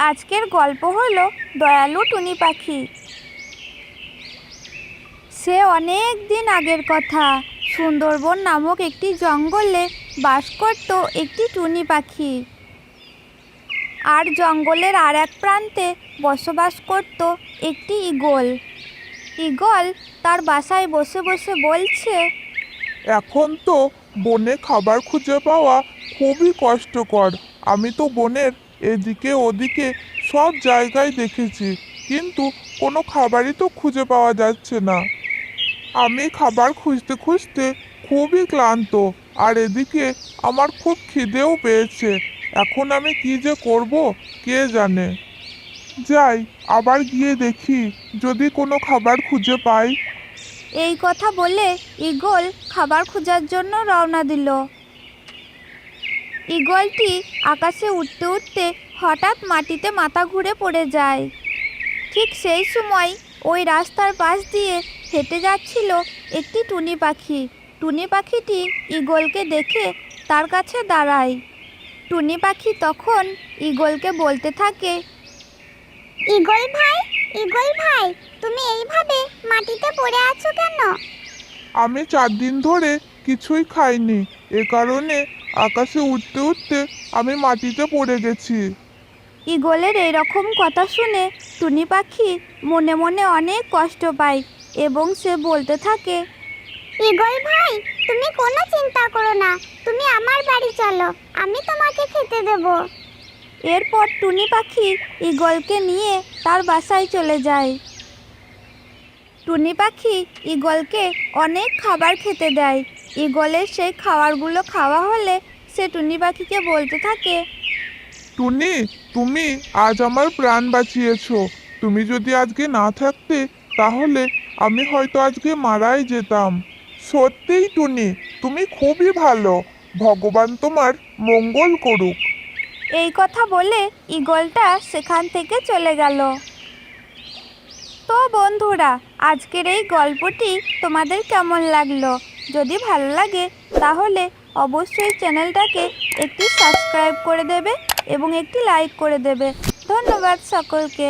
আজকের গল্প হলো দয়ালু টুনি পাখি। সে অনেক দিন আগের কথা। সুন্দরবন নামক একটি জঙ্গলে বাস করত একটি টুনি পাখি। আর জঙ্গলের আর এক প্রান্তে বসবাস করত একটি ঈগল। ঈগল তার বাসায় বসে বসে বলছে, এখন তো বনে খাবার খুঁজে পাওয়া খুবই কষ্টকর। আমি তো বনের এদিকে ওদিকে সব জায়গায় দেখেছি, কিন্তু কোনো খাবারই তো খুঁজে পাওয়া যাচ্ছে না। আমি খাবার খুঁজতে খুঁজতে খুবই ক্লান্ত, আর এদিকে আমার খুব খিদেও পেয়েছে। এখন আমি কি যে করব কে জানে। যাই, আবার গিয়ে দেখি যদি কোনো খাবার খুঁজে পাই। এই কথা বলে ঈগল খাবার খোঁজার জন্য রওনা দিল। ঈগলটি আকাশে উঠতে উঠতে হঠাৎ মাটিতে মাথা ঘুরে পড়ে যায়। ঠিক সেই সময় ওই রাস্তার পাশ দিয়ে হেঁটে যাচ্ছিল একটি টুনি পাখি। টুনি পাখিটি ঈগলকে দেখে তার কাছে দাঁড়ায়। টুনি পাখি তখন ঈগলকে বলতে থাকে, ঈগল ভাই, ঈগল ভাই, তুমি এইভাবে মাটিতে পড়ে আছো কেন? আমি 4 দিন ধরে কিছুই খাইনি, এ কারণে আকাশে উঠতে উঠতে আমি মাটিতে পড়ে গেছি। ঈগলের এইরকম কথা শুনে টুনি পাখি মনে মনে অনেক কষ্ট পায় এবং সে বলতে থাকে, ঈগল ভাই, তুমি কোনো চিন্তা করো না, তুমি আমার বাড়ি চলো, আমি তোমাকে খেতে দেব। এরপর টুনি পাখি ঈগলকে নিয়ে তার বাসায় চলে যায়। টুনি পাখি ঈগলকে অনেক খাবার খেতে দেয়। ঈগলের সেই খাবারগুলো খাওয়া হলে সে টুনি পাখিকে বলতে থাকে, টুনি, তুমি আজ আমার প্রাণ বাঁচিয়েছো। তুমি যদি আজকে না থাকতে তাহলে আমি হয়তো আজকে মারাই যেতাম। সত্যিই টুনি, তুমি খুবই ভালো। ভগবান তোমার মঙ্গল করুক। এই কথা বলে ঈগলটা সেখান থেকে চলে গেল। তো বন্ধুরা, আজকের এই গল্পটি তোমাদের কেমন লাগলো? যদি ভালো লাগে তাহলে অবশ্যই চ্যানেলটাকে একটি সাবস্ক্রাইব করে দেবে এবং একটি লাইক করে দেবে। ধন্যবাদ সকলকে।